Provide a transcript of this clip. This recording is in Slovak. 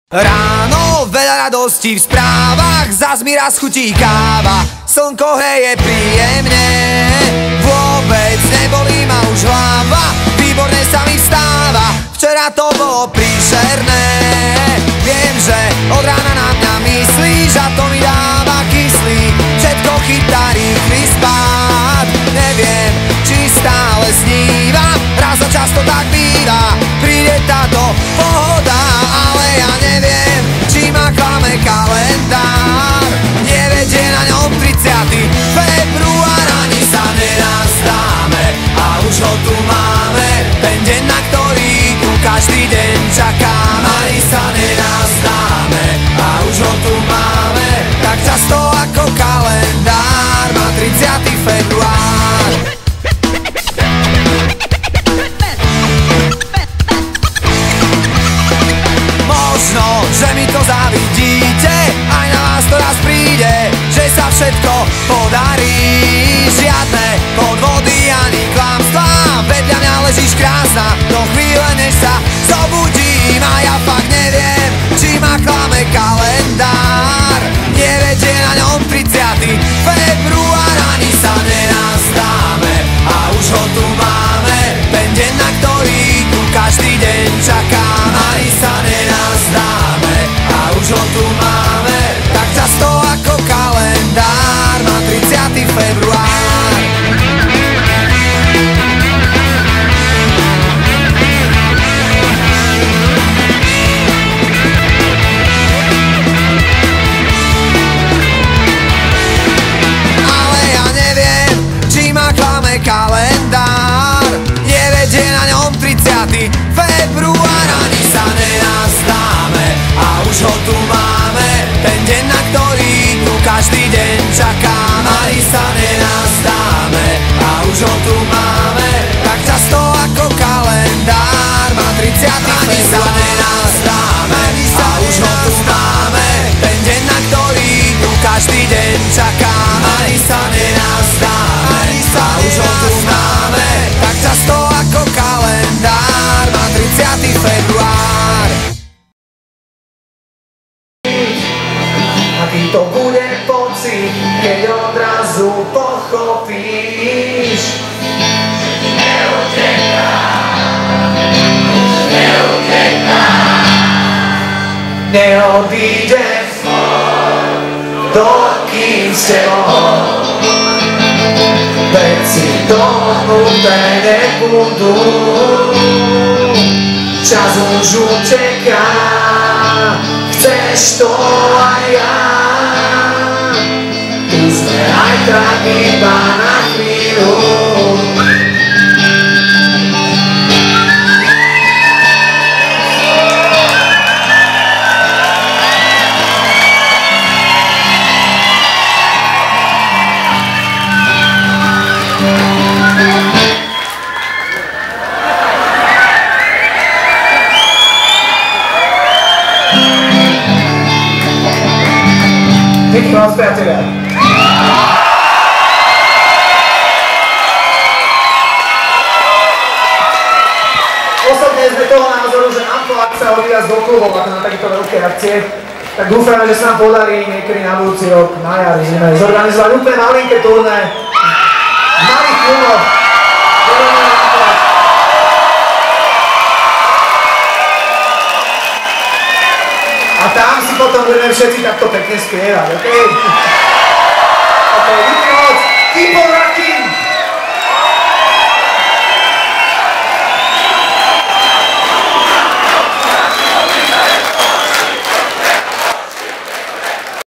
Ráno veľa radostí v správach, zas mi raz chutí káva, slnko hreje príjemne, vôbec nebolí ma už hlava, výborne sa mi vstáva, včera to bolo príšerné. Viem, že od rána na mňa myslíš a to mi dáva kyslík, všetko chytá rýchly spád. Neviem, či stále snívam, raz za často tak býva, príde táto pohoda, ale ja neviem, či ma klame kalendár. Nevedie na ňom 30. február, ani sa nenastáme a už ho tu máme, ten deň, na ktorý tu každý deň čakám. Ani sa nenastáme a už ho tu máme, tak často ako kalendár má 30. február. Možno, že mi to zavidíte, aj na vás to raz príde, že sa všetko podarí. Žiadne podvody ani klamstvá, vedľa mňa ležíš krásna, do chvíle než sa zobudím. A ja fakt neviem, či ma klame kalendár. Nevedie na ňom 30. február, ani sa nenastáme a už ho tu máme, ten deň, na ktorý tu každý deň čakám. Ani sa nenastáme a už ho tu máme, tak často ako kalendár má 30. február. Ale ja neviem, či ma klame kalendár. Nevedie na ňom 30. február, ani sa nenastáme a už ho tu máme, ten deň, na ktorý tu každý deň čakám. Ani sa nenastáme a už ho tu máme, tak často ako kalendár má 30. Ani sa nenastáme a už ho tu máme, ten deň, na ktorý tu každý deň čakám. Ani sa nenastáme a už ho tu máme, tak často ako kalendár má 30. február. Aký to bude pocit, keď odrazu pochopíš, neodídem, dokým s tebou veci dohnuté nebudú. Čas už uteká, chceš to aj ja, tu sme aj tak iba na chvíľu. Pekný vás, priatelia. Osobne sme toho názoru, že ak sa hodí viac do klubov ako na takéto veľké akcie, tak dúfame, že sa nám podarí niekedy na budúci rok, na jar, zorganizovať úplne malinké turné v malých kluboch. A tam si potom budeme všetci takto pekne spievať, okej?